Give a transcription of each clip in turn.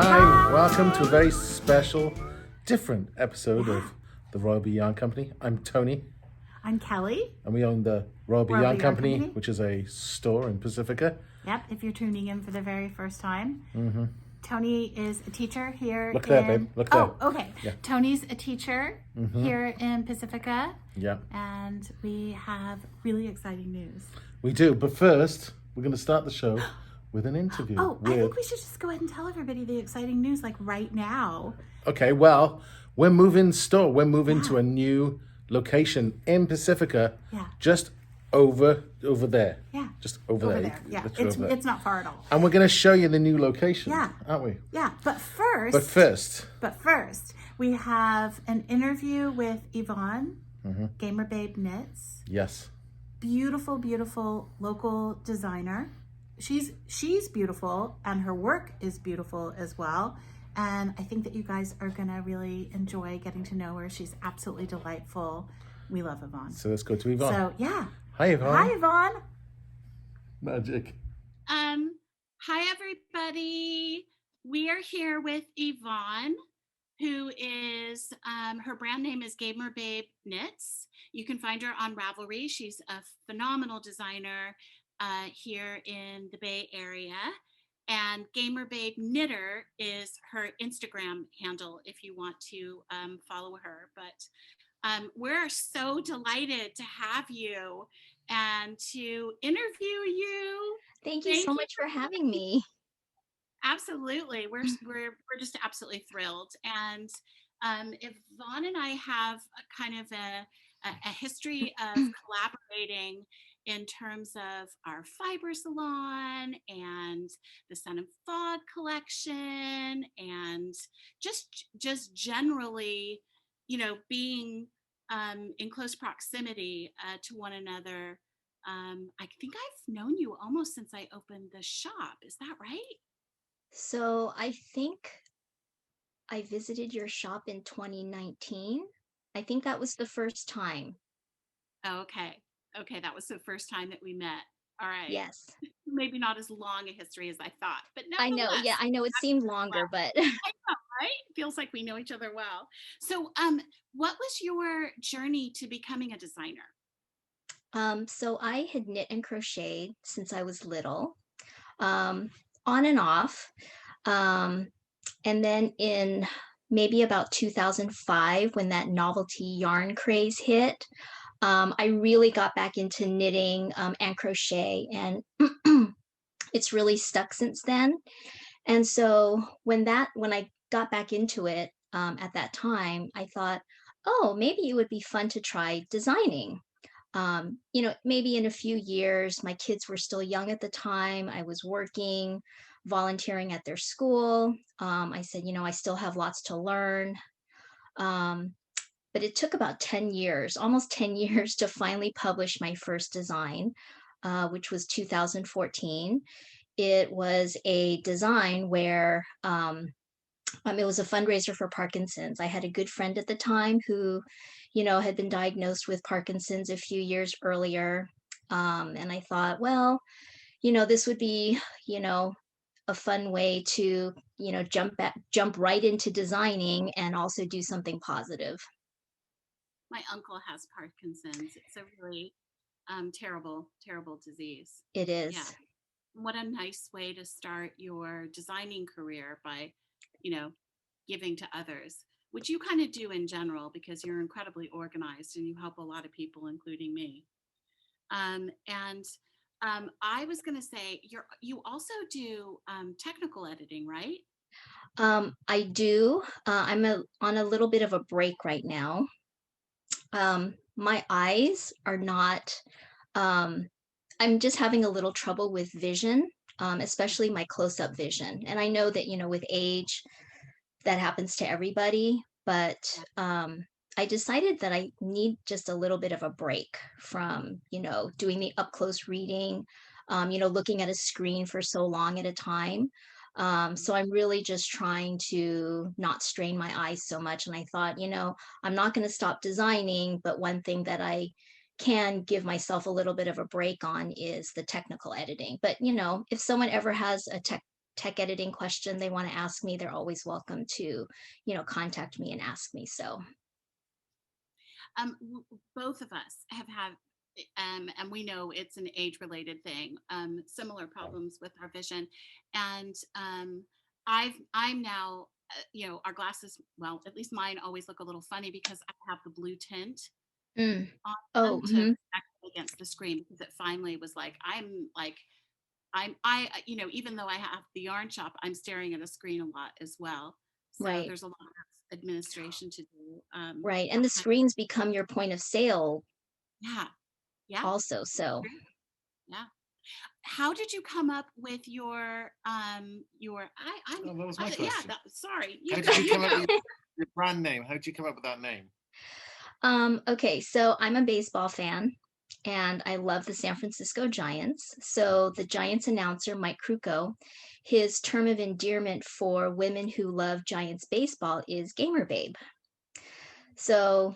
Hi, welcome to a very special, different episode of the Royal Bee Yarn Company. I'm Tony, I'm Kelly. and we own the Royal Bee Royal Yarn Bee Yarn Company, Company. which is a store in Pacifica. Yep, if you're tuning in for the very first time. Tony is a teacher here Look there, babe. Look there. Oh, okay. Yeah. Tony's a teacher here in Pacifica. Yeah, And we have really exciting news. we do. But first, we're going to start the show with an interview. Oh, I with... think we should just go ahead and tell everybody the exciting news like right now. Okay, well, we're moving store. We're moving to a new location in Pacifica. Yeah. Just over there. Yeah. Just over there. Yeah, Literally over there. it's not far at all. And we're going to show you the new location, Yeah. aren't we? Yeah, but first, But first, we have an interview with Yvonne, Gamer Babe Knits. yes. Beautiful, beautiful local designer. She's beautiful, and her work is beautiful as well. And I think that you guys are gonna really enjoy getting to know her. She's absolutely delightful. We love Yvonne. So let's go to Yvonne. So yeah. Hi, Yvonne. Hi, Yvonne. Magic. Hi everybody. We are here with Yvonne, who is her brand name is Gamer Babe Knits. You can find her on Ravelry. She's a phenomenal designer here in the Bay Area. And Gamer Babe Knitter is her Instagram handle if you want to follow her. But we're so delighted to have you and to interview you. Thank you so much for having me. Absolutely. We're just absolutely thrilled. And Yvonne and I have a kind of a history of collaborating in terms of our fiber salon and the Sun and Fog collection, and just generally, being in close proximity to one another. I think I've known you almost since I opened the shop. Is that right? So I think I visited your shop in 2019. I think that was the first time. Oh, okay. Okay, that was the first time that we met. All right. Yes. Maybe not as long a history as I thought, but I know. Yeah, I know it seemed longer, but I know, right? Feels like we know each other well. So, what was your journey to becoming a designer? so I had knit and crocheted since I was little, on and off. And then in maybe about 2005, when that novelty yarn craze hit, I really got back into knitting and crochet, and it's really stuck since then. And so when I got back into it at that time, I thought, oh, maybe it would be fun to try designing. Maybe in a few years, my kids were still young at the time. I was working, volunteering at their school. I said, I still have lots to learn. But it took about 10 years, almost 10 years to finally publish my first design, which was 2014. It was a design where it was a fundraiser for Parkinson's. I had a good friend at the time who, had been diagnosed with Parkinson's a few years earlier. And I thought, well, this would be, a fun way to, jump right into designing and also do something positive. My uncle has Parkinson's. It's a really terrible, terrible disease. It is. Yeah. What a nice way to start your designing career by, giving to others, which you kind of do in general because you're incredibly organized and you help a lot of people, including me. I was going to say, you also do technical editing, right? I do. I'm on a little bit of a break right now. My eyes are not, I'm just having a little trouble with vision, especially my close-up vision. And I know that, with age, that happens to everybody, but I decided that I need just a little bit of a break from, doing the up-close reading, looking at a screen for so long at a time. So I'm really just trying to not strain my eyes so much. And I thought, I'm not going to stop designing, but one thing that I can give myself a little bit of a break on is the technical editing. But, if someone ever has a tech editing question they want to ask me, they're always welcome to, contact me and ask me. So, Both of us have had, and we know it's an age-related thing, similar problems with our vision. And I'm now, our glasses, well, at least mine always look a little funny because I have the blue tint mm. on Oh, them to protect against the screen, because it finally was like, even though I have the yarn shop, I'm staring at a screen a lot as well. So right, there's a lot of administration to do. right. And the screens become your point of sale Yeah. Yeah. also. So, Yeah. How did you come up with your Oh, that was my yeah, question. sorry. How did you come up with your brand name? How did you come up with that name? okay, so I'm a baseball fan and I love the San Francisco Giants. So the Giants announcer, Mike Krukow, his term of endearment for women who love Giants baseball is Gamer Babe. So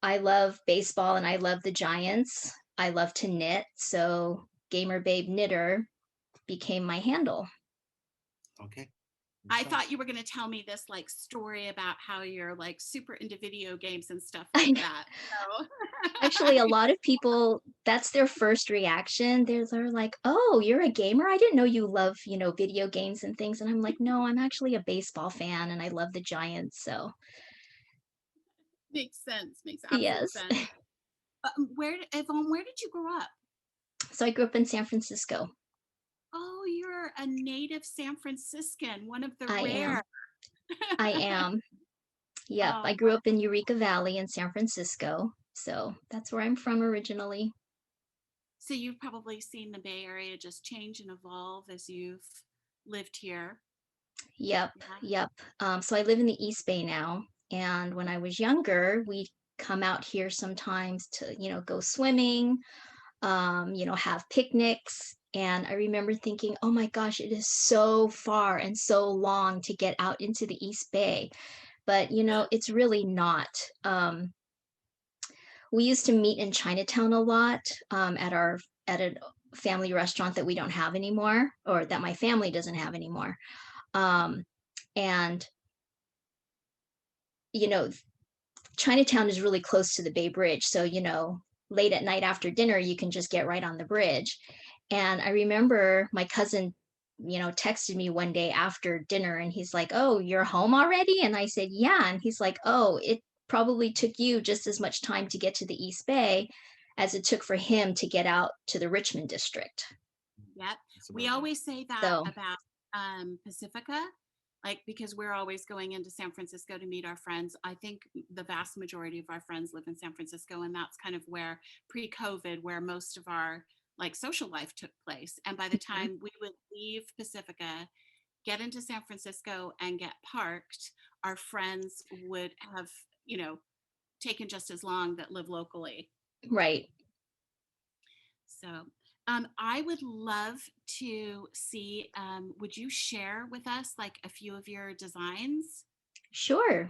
I love baseball and I love the Giants. I love to knit. So Gamer Babe Knitter became my handle. Okay. I thought you were going to tell me this like story about how you're like super into video games and stuff like that. So. Actually, a lot of people, that's their first reaction. They're like, "Oh, you're a gamer? I didn't know you love, video games and things." And I'm like, "No, I'm actually a baseball fan and I love the Giants." So, Makes sense. Makes absolute yes. sense. Yvonne, where did you grow up? So I grew up in San Francisco. Oh, you're a native San Franciscan, one of the I rare. am. I am. Yep. Oh, I grew up in Eureka Valley in San Francisco. So that's where I'm from originally. so you've probably seen the Bay Area just change and evolve as you've lived here. Yep. Yeah. Yep. So I live in the East Bay now. And when I was younger, we'd come out here sometimes to, go swimming, have picnics. And I remember thinking, oh my gosh, it is so far and so long to get out into the East Bay. But, it's really not. We used to meet in Chinatown a lot at a family restaurant that we don't have anymore, or that my family doesn't have anymore. And, you know, Chinatown is really close to the Bay Bridge. So, late at night after dinner, you can just get right on the bridge. And I remember my cousin, texted me one day after dinner and he's like, "Oh, you're home already?" And I said, "Yeah." And he's like, "Oh, it probably took you just as much time to get to the East Bay as it took for him to get out to the Richmond district." Yep. We always say that So, about Pacifica, like because we're always going into San Francisco to meet our friends. I think the vast majority of our friends live in San Francisco, and that's kind of where pre-COVID, where most of our like social life took place. And by the mhm, time we would leave Pacifica, get into San Francisco and get parked, our friends would have, taken just as long that live locally. right. So I would love to see, would you share with us like a few of your designs? Sure.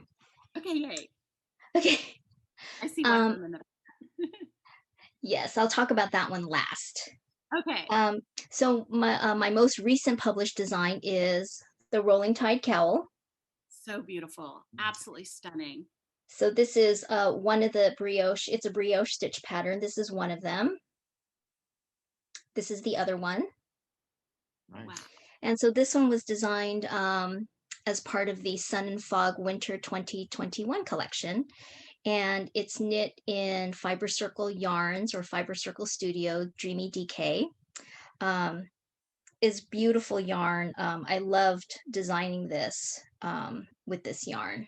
Okay, yay. Okay. I see one of Um, them in the yes, I'll talk about that one last. Okay, Um, so my most recent published design is the Rolling Tide cowl. so beautiful. Absolutely stunning. So this is one of the brioche. It's a brioche stitch pattern. This is one of them. This is the other one. Nice. Wow. And so this one was designed as part of the Sun and Fog Winter 2021 collection. And it's knit in Fiber Circle Yarns or Fiber Circle Studio Dreamy DK. Is beautiful yarn. I loved designing this with this yarn.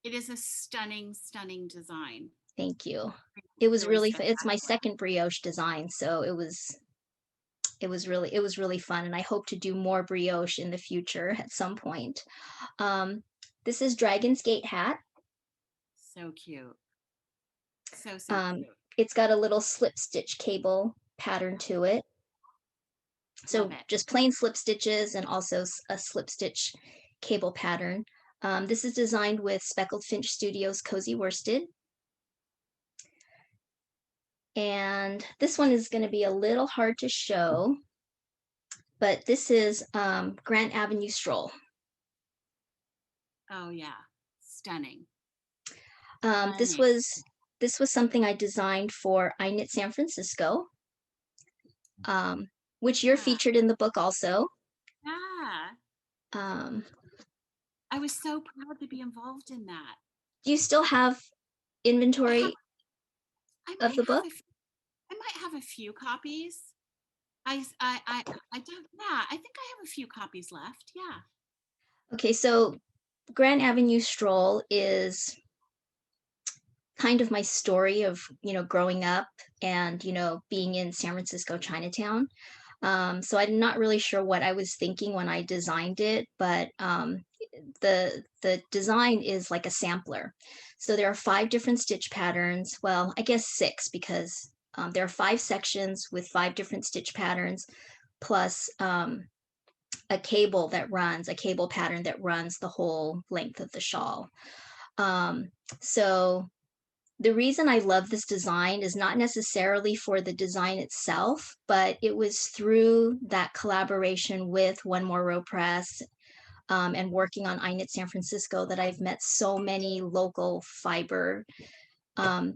It is a stunning, stunning design. Thank you. It was Really really fun. It's my spectacular. second brioche design, so it was really fun, and I hope to do more brioche in the future at some point. This is Dragon's Gate hat. So cute. So Um, cute. it's got a little slip stitch cable pattern to it. So Love it. just plain slip stitches and also a slip stitch cable pattern. This is designed with Speckled Finch Studios Cozy Worsted. And this one is going to be a little hard to show, but this is Grant Avenue Stroll. Oh yeah, stunning. This was something I designed for I Knit San Francisco, which you're Yeah. featured in the book also. Yeah. Um, I was so proud to be involved in that. do you still have inventory I of the book? I might have a few copies. I don't. Yeah, I think I have a few copies left. Yeah. Okay, so Grand Avenue Stroll is kind of my story of, growing up and, being in San Francisco Chinatown. So I'm not really sure what I was thinking when I designed it, but the design is like a sampler. So there are 5 different stitch patterns. Well, I guess 6 because there are 5 sections with 5 different stitch patterns plus a cable pattern that runs the whole length of the shawl. So the reason I love this design is not necessarily for the design itself, but it was through that collaboration with One More Row Press and working on I Knit San Francisco that I've met so many local fiber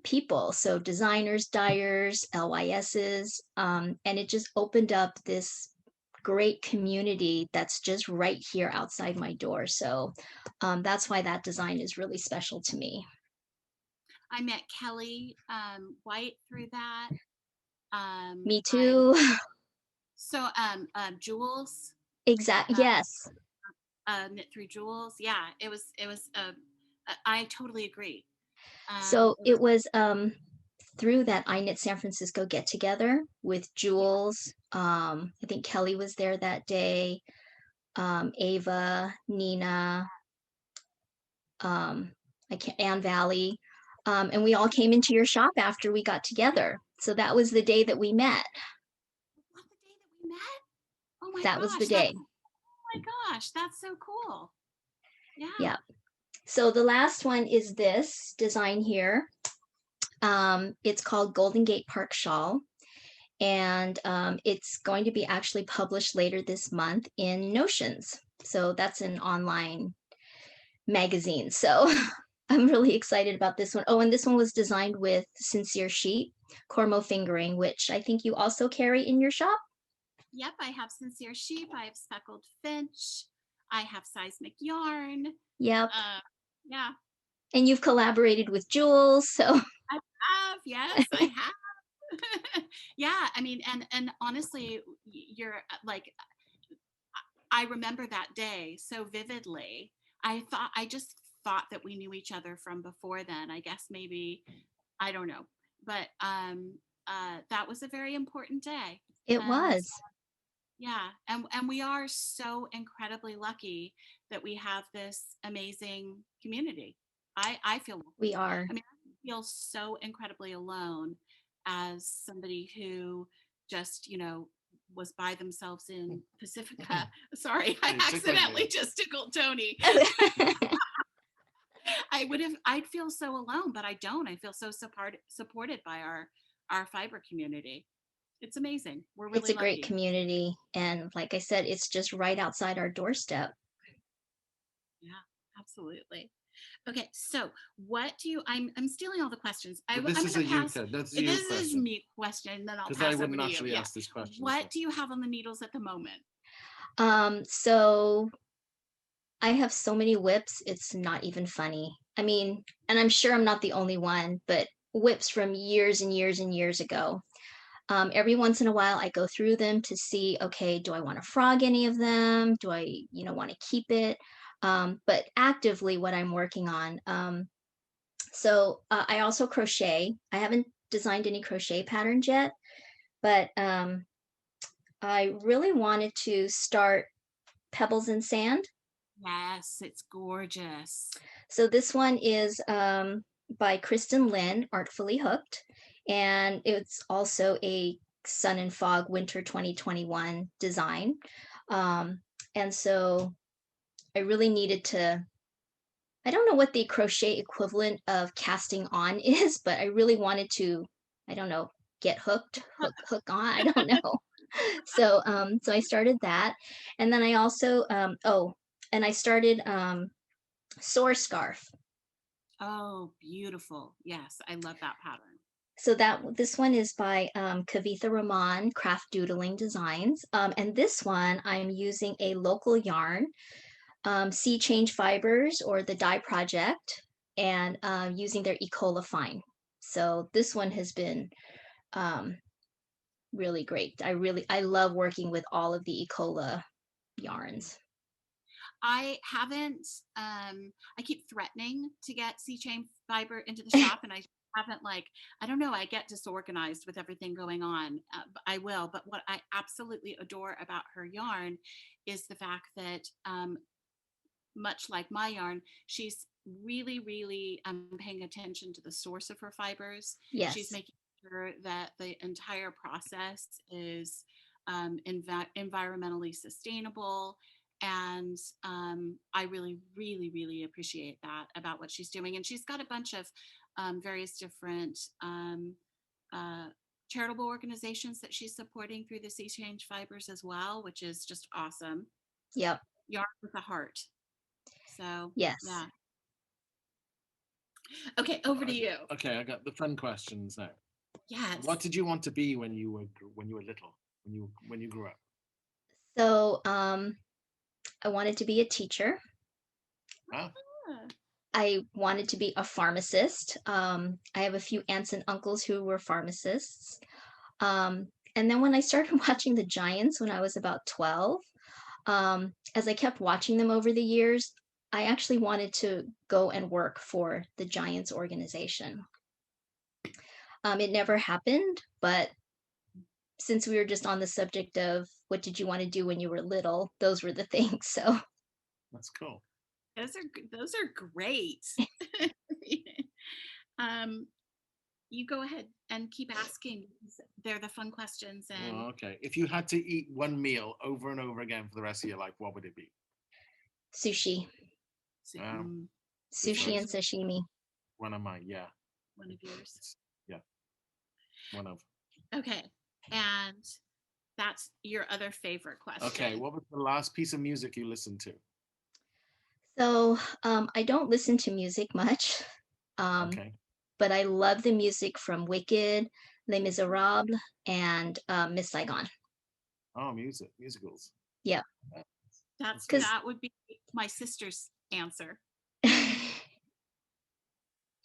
people. So designers, dyers, LYSs, and it just opened up this great community that's just right here outside my door. So that's why that design is really special to me. I met Kelly White through that. Me too. Jules. Yes. Knit through Jules. Yeah, it was. I totally agree. So it was through that I Knit San Francisco get together with Jules. I think Kelly was there that day. Ava, Nina, Ann Valley. And we all came into your shop after we got together. So that was the day that we met. What, the day that we met? Oh my That gosh! was the day. Oh my gosh, that's so cool. Yeah. Yeah. So the last one is this design here. It's called Golden Gate Park Shawl. And it's going to be actually published later this month in Notions. So that's an online magazine. So I'm really excited about this one. Oh, and this one was designed with Sincere Sheep, Cormo fingering, which I think you also carry in your shop. Yep, I have Sincere Sheep. I have Speckled Finch. I have Seismic Yarn. Yep. Yeah. And you've collaborated with Jules, so. I have, yes, I have. Yeah, I mean, and honestly, you're like, I remember that day so vividly. I just thought that we knew each other from before then. I guess maybe, I don't know, but that was a very important day. It was. Yeah, and we are so incredibly lucky that we have this amazing community. I feel lucky. We are. I mean, I feel so incredibly alone as somebody who just, was by themselves in Pacifica. Sorry, I accidentally just tickled Tony. I'd feel so alone, but I don't. I feel so supported by our fiber community. It's amazing. We're really It's a great lucky. community. And like I said, it's just right outside our doorstep. Yeah, absolutely. Okay, so what do you? I'm stealing all the questions. This is a you question. That's This is me question. Then I'll pass I over wouldn't to you. actually Yeah. ask this question. What do you have on the needles at the moment? So I have so many whips, it's not even funny. I mean, and I'm sure I'm not the only one, but whips from years and years and years ago. Every once in a while, I go through them to see, okay, do I want to frog any of them? Do I, want to keep it? But actively, what I'm working on. So I also crochet. I haven't designed any crochet patterns yet, but I really wanted to start Pebbles and Sand. Yes, it's gorgeous. So this one is by Kristen Lynn, Artfully Hooked, and it's also a Sun and Fog Winter 2021 design. And so I really needed to, I don't know what the crochet equivalent of casting on is, but I really wanted to, I don't know, get hook on. I don't know. So I started that, and then I also and I started Soar Scarf. Oh, beautiful. Yes, I love that pattern. So this one is by Kavitha Rahman Craft Doodling Designs, and this one I'm using a local yarn, Sea Change Fibers or the Dye Project, and using their Ecola Fine. So this one has been um, really great. I love working with all of the Ecola yarns. I haven't, I keep threatening to get sea chain fiber into the shop, and I haven't, like, I don't know, I get disorganized with everything going on. But I will. But what I absolutely adore about her yarn is the fact that, much like my yarn, she's really, really paying attention to the source of her fibers. She's Yes. making sure that the entire process is environmentally sustainable. And I really, really, really appreciate that about what she's doing. And she's got a bunch of various different uh, charitable organizations that she's supporting through the Sea Change Fibers as well, which is just awesome. Yep. Yarn with a heart. So Yes. yeah. Okay, over to you. Okay, I got the fun questions now. Yes. What did you want to be when you were little? When you grew up? So I wanted to be a teacher. Ah, Ah, I wanted to be a pharmacist. I have a few aunts and uncles who were pharmacists. And then when I started watching the Giants when I was about 12, as I kept watching them over the years, I actually wanted to go and work for the Giants organization. It never happened, but since we were just on the subject of what did you want to do when you were little, those were the things. So that's cool. those are great. um, you go ahead and keep asking. They're the fun questions. And Oh, okay. If you had to eat one meal over and over again for the rest of your life, what would it be? sushi, so, sushi and sashimi. One of mine, yeah. one of yours. Yeah. One of. Okay, and that's your other favorite question. Okay, what was the last piece of music you listened to? So I don't listen to music much, Okay. but I love the music from Wicked, Les Miserables, and Miss Saigon. Oh, musicals. Yeah. That would be my sister's answer.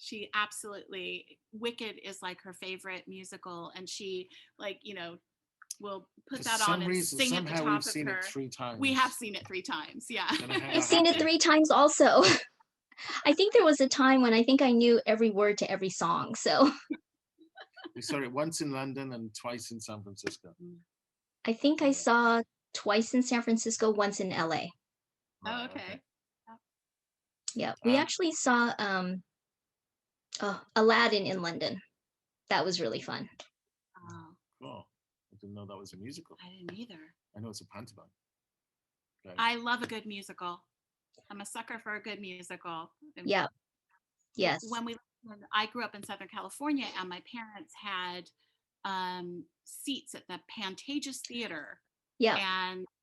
She absolutely, Wicked is like her favorite musical, and she, like, will put that on and sing at the top we've of seen her. it 3 times. We have seen it 3 times, yeah. I've seen it 3 times also. I think there was a time when I think I knew every word to every song. So we saw it once in London and twice in San Francisco. I think I saw twice in San Francisco, once in LA. Oh, okay. Yeah, we actually saw Aladdin in London. That was really fun. Oh, cool. I didn't know that was a musical. I didn't either. I know it's a pantomime. Okay. I love a good musical. I'm a sucker for a good musical. Yeah. Yes. When I grew up in Southern California, and my parents had seats at the Pantages Theater. Yeah.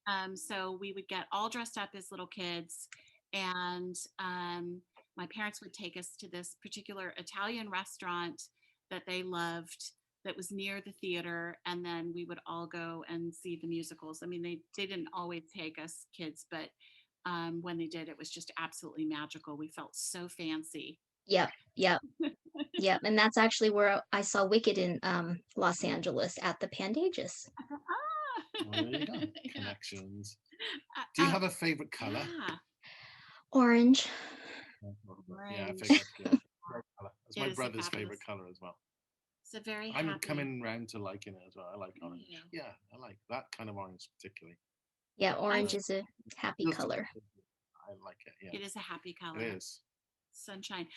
And so we would get all dressed up as little kids, and my parents would take us to this particular Italian restaurant that they loved that was near the theater, and then we would all go and see the musicals. I mean, they didn't always take us kids, but when they did, it was just absolutely magical. We felt so fancy. Yep. Yep. And that's actually where I saw Wicked in Los Angeles at the Pantages. Well, there you go. Connections. Do you have a favorite color? Yeah. Orange. Yeah, favorite color. That's my brother's favorite color as well. It's a very I'm coming around to liking it as well. I like orange. Yeah, I like that kind of orange particularly. Yeah, orange is a happy color. I like it. Yeah. It is a happy color. It is. Sunshine.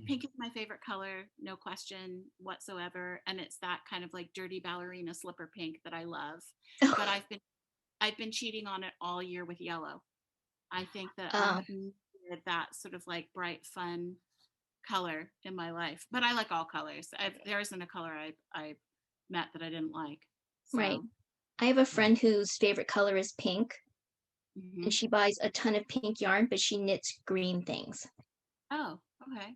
Pink is my favorite color, no question whatsoever, and it's that kind of like dirty ballerina slipper pink that I love. But I've been cheating on it all year with yellow. I think that I needed that sort of like bright, fun color in my life, but I like all colors. There isn't a color I met that I didn't like. Right. So, I have a friend whose favorite color is pink, and mhm. she buys a ton of pink yarn, but she knits green things. Oh, okay.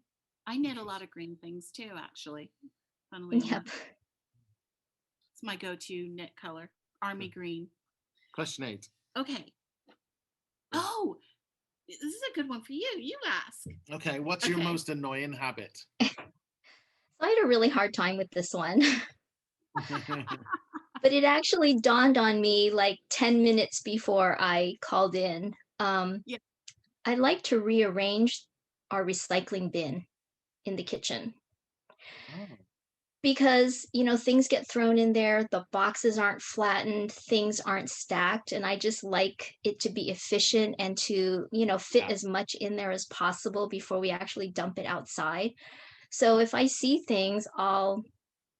I knit a lot of green things too, actually. Funnily enough, Yep. it's my go-to knit color, army green. Question 8. Okay. Oh, this is a good one for you. You ask. Okay, what's your Okay. most annoying habit? So I had a really hard time with this one, but it actually dawned on me like 10 minutes before I called in. Yeah. I like to rearrange our recycling bin in the kitchen Oh, because, things get thrown in there, the boxes aren't flattened, things aren't stacked, and I just like it to be efficient and to, fit yeah. as much in there as possible before we actually dump it outside. So if I see things, I'll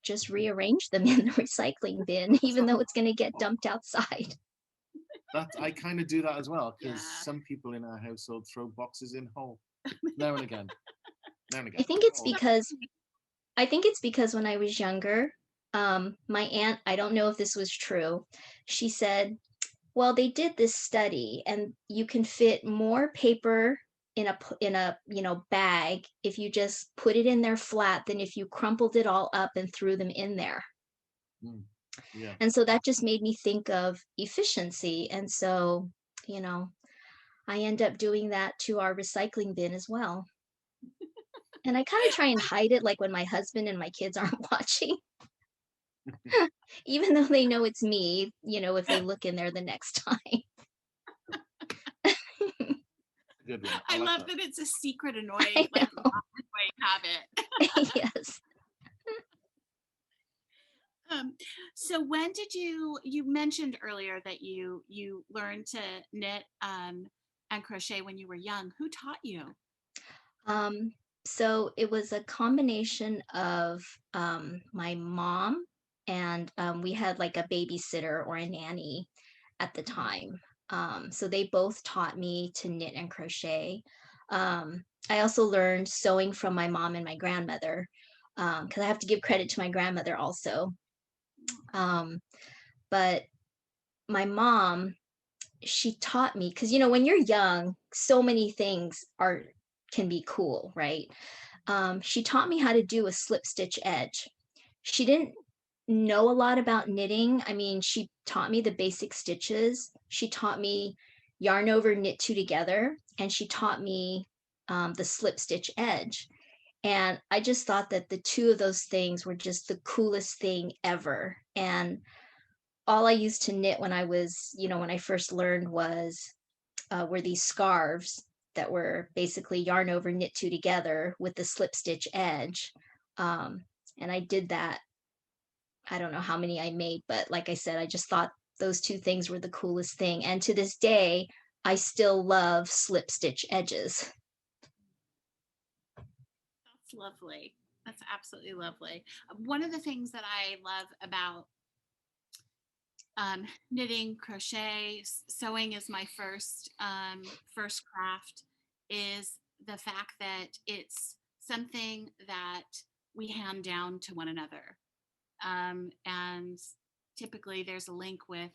just rearrange them in the recycling bin, That's even not though it's going to get dumped outside. that. I kind of do that as well because Yeah. some people in our household throw boxes in whole now and again. Now and I again. think it's Oh, because I think it's because when I was younger, my aunt, I don't know if this was true, she said, well, they did this study and you can fit more paper in a bag if you just put it in there flat than if you crumpled it all up and threw them in there. mm, yeah. And so that just made me think of efficiency. And so, you know, I end up doing that to our recycling bin as well. And I kind of try and hide it like when my husband and my kids aren't watching, even though they know it's me, if they look in there the next time. Good one. I like love that it's a secret annoying, I like know. annoying habit. Yes. Um, so when did you mentioned earlier that you learned to knit and crochet when you were young. Who taught you? Um, so it was a combination of my mom and we had like a babysitter or a nanny at the time. So they both taught me to knit and crochet. I also learned sewing from my mom and my grandmother because I have to give credit to my grandmother also. Um, but my mom, she taught me because when you're young, so many things are can be cool, right? She taught me how to do a slip stitch edge. She didn't know a lot about knitting. I mean, she taught me the basic stitches. She taught me yarn over, knit two together, and she taught me the slip stitch edge. And I just thought that the two of those things were just the coolest thing ever. And all I used to knit when I was, when I first learned were these scarves that were basically yarn over, knit two together with the slip stitch edge. Um, and I did that. I don't know how many I made, but like I said, I just thought those two things were the coolest thing. And to this day, I still love slip stitch edges. That's lovely. That's absolutely lovely. One of the things that I love about knitting, crochet, sewing is my first craft, is the fact that it's something that we hand down to one another. And typically there's a link with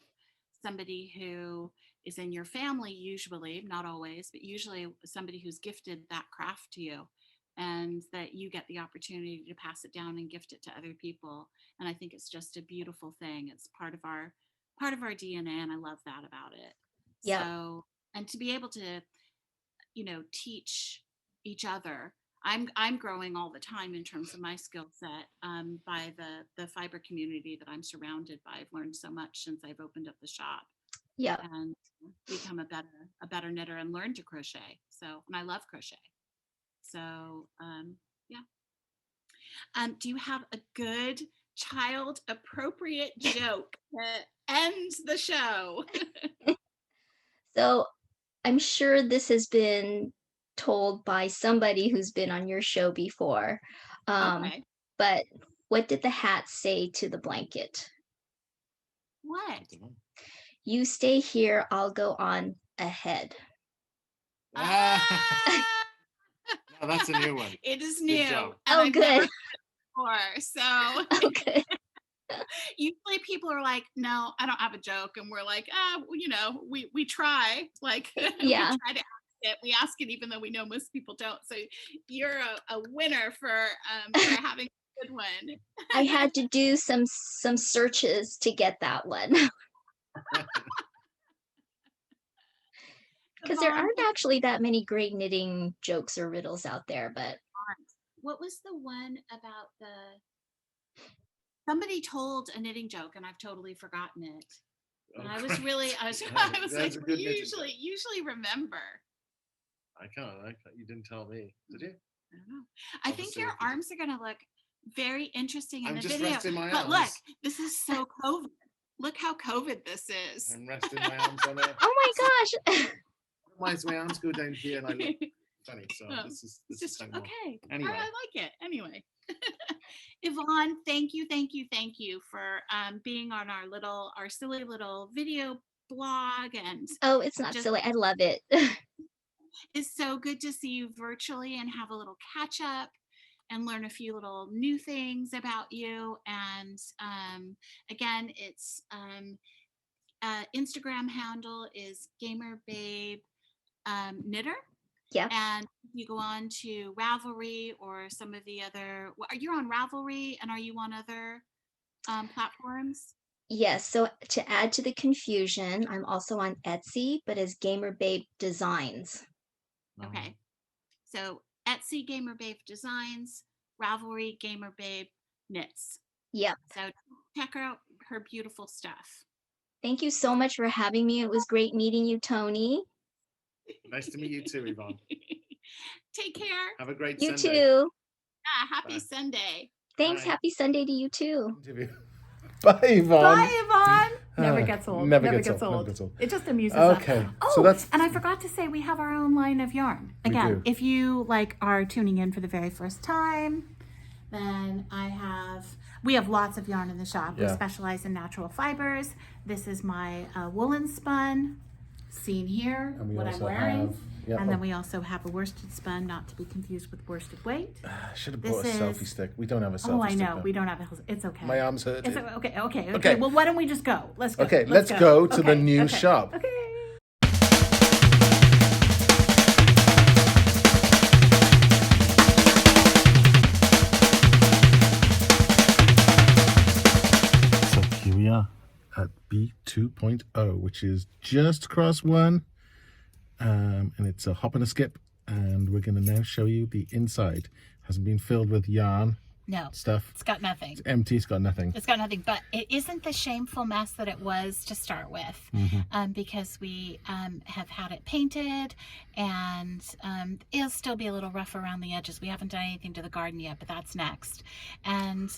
somebody who is in your family, usually, not always, but usually somebody who's gifted that craft to you, and that you get the opportunity to pass it down and gift it to other people. And I think it's just a beautiful thing. It's part of our DNA, and I love that about it. Yep. So, and to be able to, teach each other. I'm growing all the time in terms of my skill set, by the fiber community that I'm surrounded by. I've learned so much since I've opened up the shop Yep. and become a better knitter and learn to crochet. So, and I love crochet. So, yeah. Do you have a good child appropriate joke that ends the show? So I'm sure this has been told by somebody who's been on your show before. Um, Okay. but what did the hat say to the blanket? What? You stay here, I'll go on ahead. Ah! Ah! Oh, that's a new one. It is Good new. job. And Oh, I've never good. heard it before. So Okay. usually people are like, no, I don't have a joke. And we're like, we try. Like we Yeah. try to ask it. We ask it even though we know most people don't. So you're a winner for having a good one. I had to do some searches to get that one. Because there Yvonne, aren't actually that many great knitting jokes or riddles out there, but what was the one about somebody told a knitting joke and I've totally forgotten it. And I was That's a like, good we knitting joke. usually remember. I can't. You didn't tell me, did you? I don't know. I think your arms are going to look very interesting in I'm the just video. resting my But arms. look, this is so COVID. Look how COVID this is. I'm resting my arms on it. oh my gosh. Otherwise, my arms go down here and I look funny. So Oh, this is Just kind of okay. Anyway. I like it. Anyway, Yvonne, thank you for being on our silly little video blog, and Oh, it's not just silly. I love it. it's so good to see you virtually and have a little catch up and learn a few little new things about you. And again, it's Instagram handle is gamerbabe knitter. Yeah. And you go on to Ravelry or some of the other. Are you on Ravelry and are you on other platforms? Yes. So to add to the confusion, I'm also on Etsy, but as Gamer Babe Designs. Okay. So Etsy Gamer Babe Designs, Ravelry Gamer Babe Knits. Yep. So check out her beautiful stuff. Thank you so much for having me. It was great meeting you, Tony. Nice to meet you too, Yvonne. Take care. Have a great You Sunday. too. Yeah, happy Bye. Sunday. Thanks. Bye. Happy Sunday to you too. Bye, Yvonne. Bye, Yvonne. Never gets old. Never gets old. It just amuses us. Okay, Oh, so that's- and I forgot to say we have our own line of yarn. We Again, do. if you are tuning in for the very first time, then we have lots of yarn in the shop. We Yeah. specialize in natural fibers. This is my woolen spun, seen here, And we what I'm also wearing. have- yeah, And then we also have a worsted spun, not to be confused with worsted weight. I should have This bought a selfie is- stick. We don't have a selfie Oh, I stick. know. though. We don't have it's okay. My arms hurt. It's it. okay. Well, why don't we just go? Let's go. Okay, let's go to the new shop. Okay. So here we are at B2.0, which is just across one. And it's a hop and a skip. And we're going to now show you the inside. Hasn't been filled with yarn No, stuff. it's got nothing. It's empty. It's got nothing. It's got nothing, but it isn't the shameful mess that it was to start with, because we have had it painted, and it'll still be a little rough around the edges. We haven't done anything to the garden yet, but that's next. And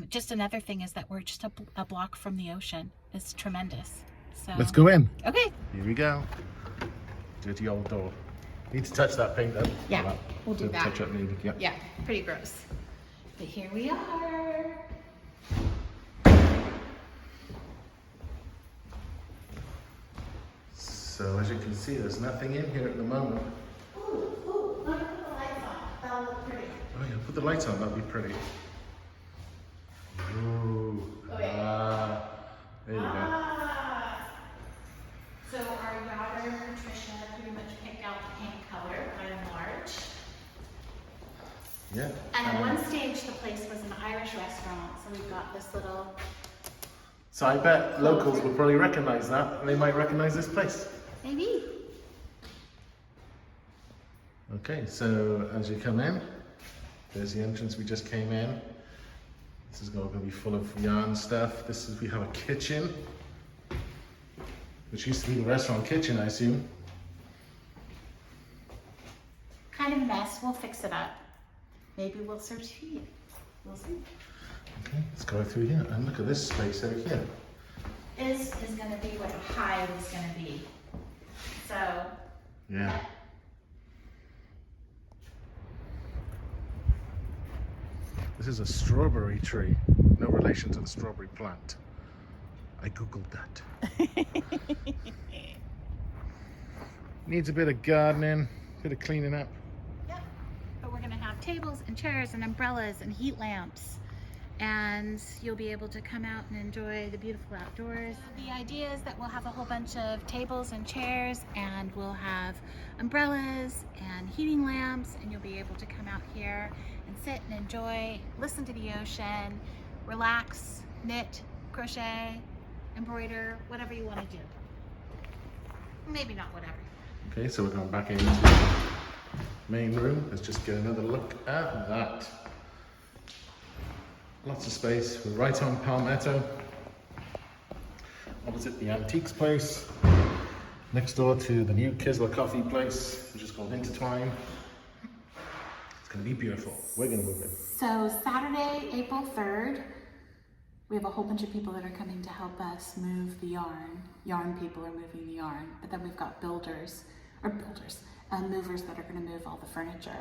just another thing is that we're just a block from the ocean. It's tremendous. So Let's go in. Okay. Here we go. Dirty old door. Need to touch that paint though. Yeah, we'll do that. Touch up needed. Yeah. Yeah, pretty gross. But here we are. So as you can see, there's nothing in here at the moment. Ooh, let me put the lights on. That'll look pretty. Oh yeah, put the lights on. That'd be pretty. Ooh. Oh, yeah. Ah. There you go. So our daughter Patricia pretty much picked out the pink color by and large. Yeah. And at one stage the place was an Irish restaurant, so we've got this little. So I bet locals will probably recognize that, and they might recognize this place. Maybe. Okay, so as you come in, there's the entrance we just came in. This is going to be full of yarn stuff. We have a kitchen, which used to be the restaurant kitchen, I assume. Kind of a mess. We'll fix it up. Maybe we'll serve tea. We'll see. Okay, let's go through here and look at this space over here. This is going to be what a hive is going to be. So. Yeah. This is a strawberry tree. No relation to the strawberry plant. I googled that. Needs a bit of gardening, bit of cleaning up. Yep. But we're going have tables and chairs and umbrellas and heat lamps, and you'll be able to come out and enjoy the beautiful outdoors. The idea is that we'll have a whole bunch of tables and chairs, and we'll have umbrellas and heating lamps, and you'll be able to come out here and sit and enjoy, listen to the ocean, relax, knit, crochet, embroider, whatever you want to do. Maybe not whatever. Okay, so we're going back into the main room. Let's just get another look at that. Lots of space. We're right on Palmetto, opposite the antiques place, next door to the new Kisler coffee place, which is called Intertwine. It's going to be beautiful. We're going to move in. So Saturday, April 3rd, we have a whole bunch of people that are coming to help us move the yarn. Yarn people are moving the yarn, but then we've got movers that are going to move all the furniture.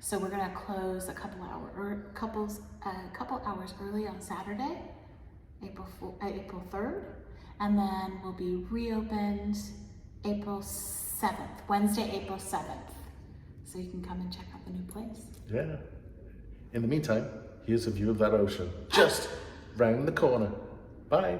So we're going to close a couple hours early on Saturday, April 3rd, and then we'll be reopened April 7th, Wednesday, April 7th. So you can come and check out the new place. Yeah. In the meantime, here's a view of that ocean just round the corner. Bye.